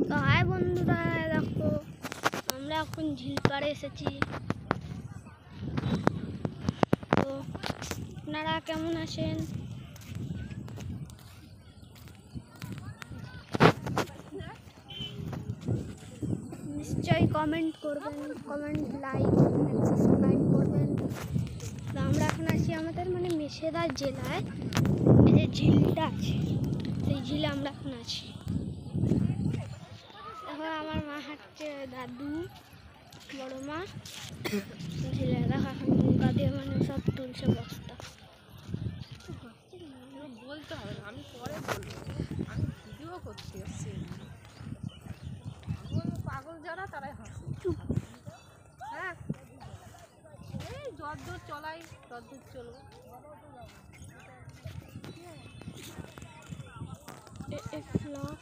তো হাই বন্ধুরা, দেখো আমরা এখন ঝিল পাড়ে এসেছি। তো আপনারা কেমন আছেন? নিশ্চয়ই কমেন্ট করবেন, লাইক সাবস্ক্রাইব করবেন। তো আমরা এখন আছি আমাদের মেছেদা জেলায়। এই যে ঝিলটা আছে, সেই ঝিলে আমরা এখন আছি। এখন আমার মা হাঁটছে, দাদু, বড় মা ঝিলে। দেখো এখন নৌকা দিয়ে সব তুলছে বস্তা। বলতে হবে না, আমি পরে বলবো, আমি ভিডিও করছি। পাগল যারা তারাই হাসে। হ্যাঁ, এই যতদূর চলাই ততদূর চলবো। এক ব্লক